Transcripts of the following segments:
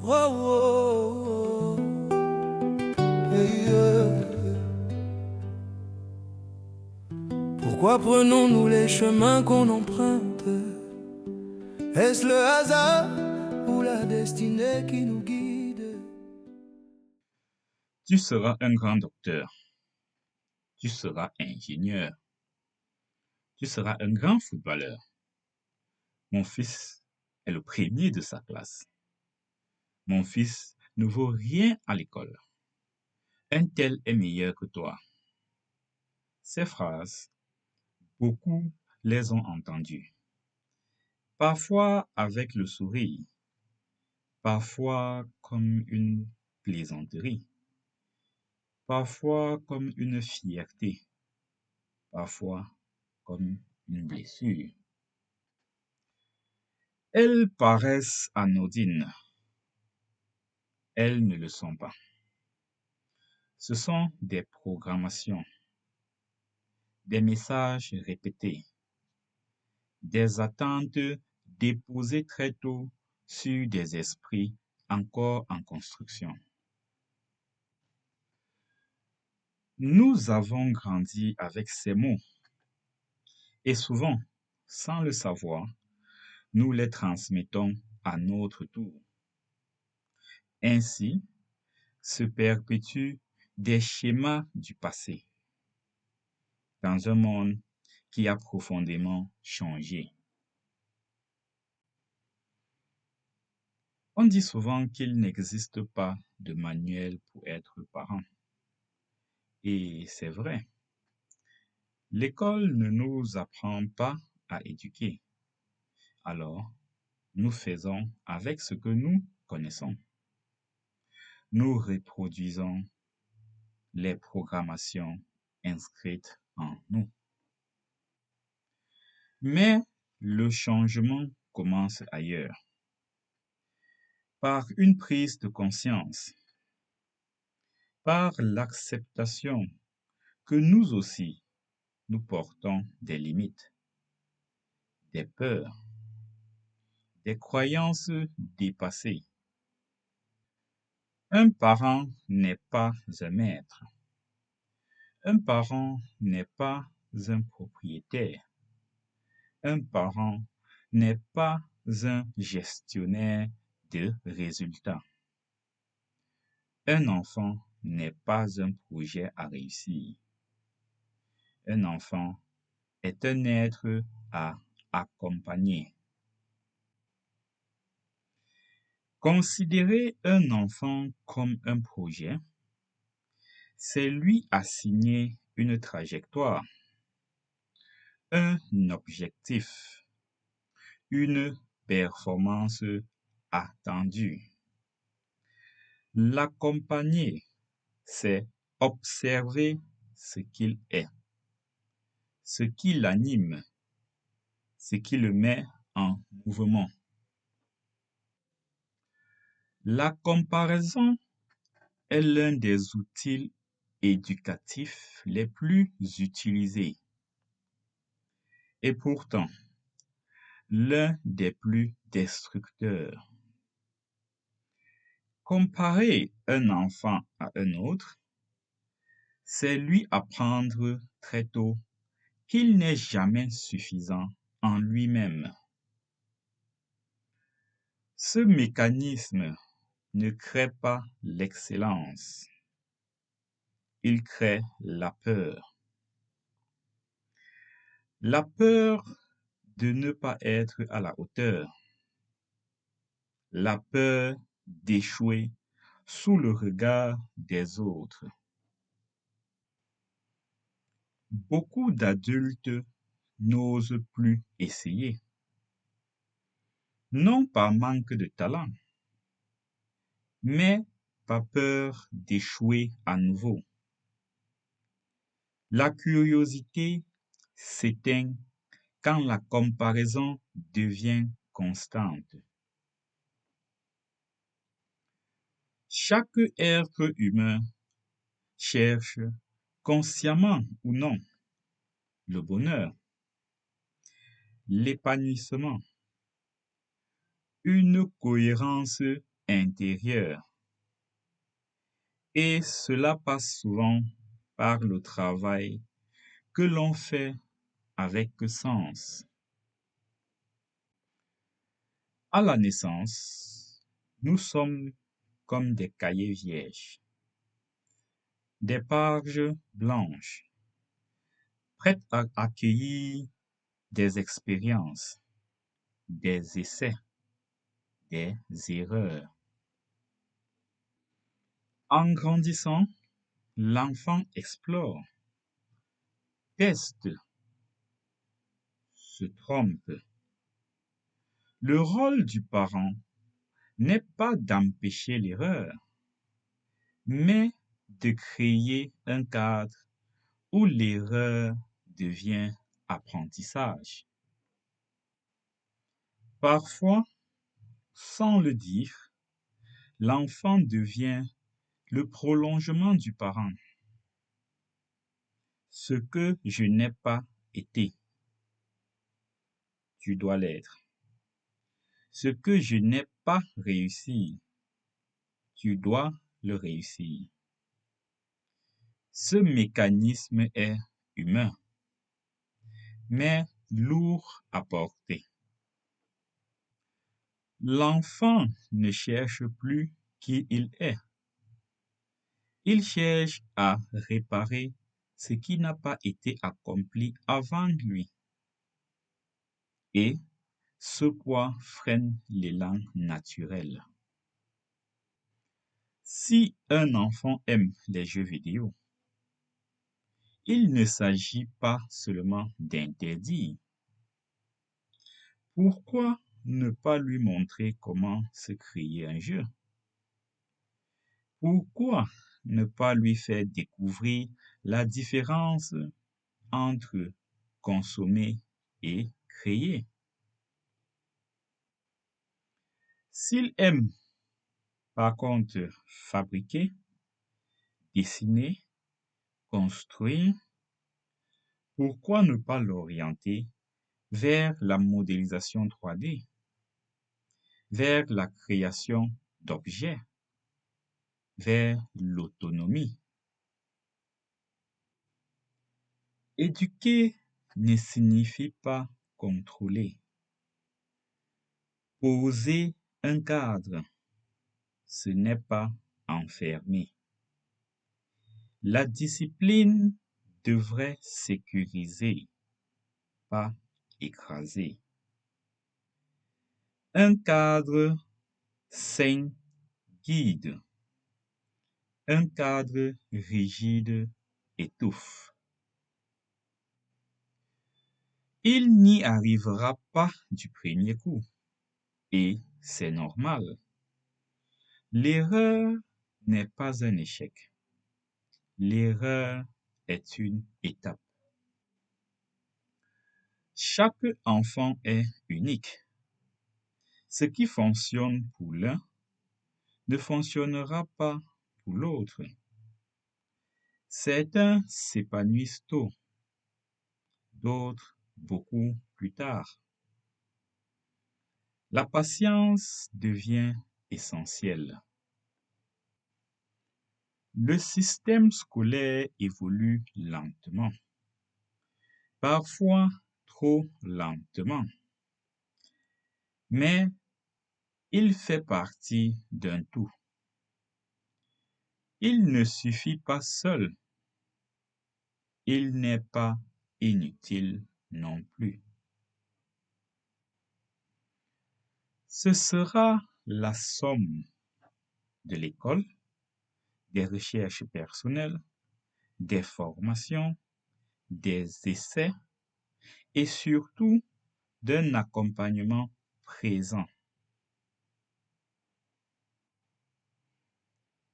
Oh, oh, oh. Hey, Pourquoi prenons-nous les chemins qu'on emprunte? Est-ce le hasard ou la destinée qui nous guide? Tu seras un grand docteur, tu seras ingénieur, tu seras un grand footballeur. Mon fils est le premier de sa classe. Mon fils ne vaut rien à l'école. Un tel est meilleur que toi. Ces phrases, beaucoup les ont entendues, parfois avec le sourire, parfois comme une plaisanterie, parfois comme une fierté, parfois comme une blessure. Elles paraissent anodines, elles ne le sont pas. Ce sont des programmations, des messages répétés, des attentes déposées très tôt sur des esprits encore en construction. Nous avons grandi avec ces mots et souvent, sans le savoir, nous les transmettons à notre tour. Ainsi se perpétuent des schémas du passé dans un monde qui a profondément changé. On dit souvent qu'il n'existe pas de manuel pour être parent. Et c'est vrai, l'école ne nous apprend pas à éduquer. Alors, nous faisons avec ce que nous connaissons. Nous reproduisons les programmations inscrites en nous. Mais le changement commence ailleurs, par une prise de conscience, par l'acceptation que nous aussi, nous portons des limites, des peurs, des croyances dépassées. Un parent n'est pas un maître. Un parent n'est pas un propriétaire. Un parent n'est pas un gestionnaire de résultats. Un enfant n'est pas un projet à réussir. Un enfant est un être à accompagner. Considérer un enfant comme un projet, c'est lui assigner une trajectoire, un objectif, une performance attendue. L'accompagner, c'est observer ce qu'il est, ce qui l'anime, ce qui le met en mouvement. La comparaison est l'un des outils éducatifs les plus utilisés et pourtant l'un des plus destructeurs. Comparer un enfant à un autre, c'est lui apprendre très tôt qu'il n'est jamais suffisant en lui-même. Ce mécanisme ne crée pas l'excellence, il crée la peur. La peur de ne pas être à la hauteur, la peur d'échouer sous le regard des autres. Beaucoup d'adultes n'osent plus essayer, non par manque de talent, mais par peur d'échouer à nouveau. La curiosité s'éteint quand la comparaison devient constante. Chaque être humain cherche, consciemment ou non, le bonheur, l'épanouissement, une cohérence intérieure. Et cela passe souvent par le travail que l'on fait avec sens. À la naissance, nous sommes comme des cahiers vierges, des pages blanches, prêtes à accueillir des expériences, des essais, des erreurs. En grandissant, l'enfant explore, teste, se trompe. Le rôle du parent n'est pas d'empêcher l'erreur, mais de créer un cadre où l'erreur devient apprentissage. Parfois, sans le dire, l'enfant devient le prolongement du parent. Ce que je n'ai pas été, tu dois l'être. Ce que je n'ai pas réussi, tu dois le réussir. Ce mécanisme est humain, mais lourd à porter. L'enfant ne cherche plus qui il est. Il cherche à réparer ce qui n'a pas été accompli avant lui. Et ce poids freine l'élan naturel. Si un enfant aime les jeux vidéo, il ne s'agit pas seulement d'interdire. Pourquoi ne pas lui montrer comment se créer un jeu? Pourquoi ne pas lui faire découvrir la différence entre consommer et créer? S'il aime par contre fabriquer, dessiner, construire, pourquoi ne pas l'orienter vers la modélisation 3D, vers la création d'objets, vers l'autonomie? Éduquer ne signifie pas contrôler. Poser un cadre, ce n'est pas enfermer. La discipline devrait sécuriser, pas écraser. Un cadre sain guide. Un cadre rigide étouffe. Il n'y arrivera pas du premier coup. Et c'est normal. L'erreur n'est pas un échec. L'erreur est une étape. Chaque enfant est unique. Ce qui fonctionne pour l'un ne fonctionnera pas pour l'autre. Certains s'épanouissent tôt, d'autres beaucoup plus tard. La patience devient essentielle. Le système scolaire évolue lentement, parfois trop lentement, mais il fait partie d'un tout. Il ne suffit pas seul. Il n'est pas inutile non plus. Ce sera la somme de l'école, des recherches personnelles, des formations, des essais et surtout d'un accompagnement présent.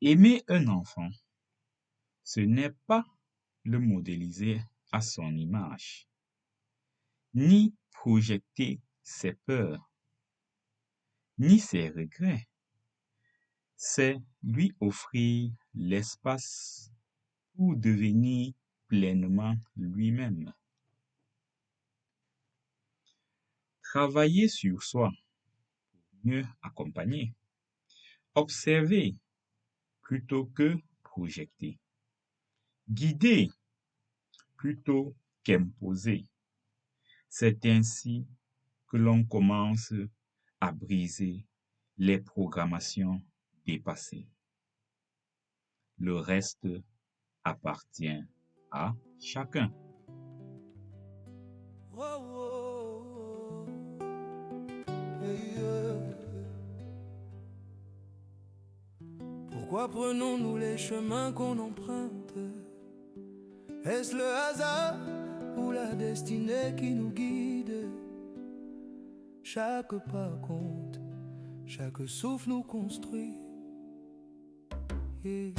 Aimer un enfant, ce n'est pas le modéliser à son image, ni projeter ses peurs, ni ses regrets. C'est lui offrir l'espace pour devenir pleinement lui-même. Travailler sur soi pour mieux accompagner. Observer plutôt que projeter. Guider plutôt qu'imposer. C'est ainsi que l'on commence à briser les programmations dépassées. Le reste appartient à chacun. Oh, oh, oh. Hey, Pourquoi prenons-nous les chemins qu'on emprunte? Est-ce le hasard ou la destinée qui nous guide? Chaque pas compte, chaque souffle nous construit. Yeah.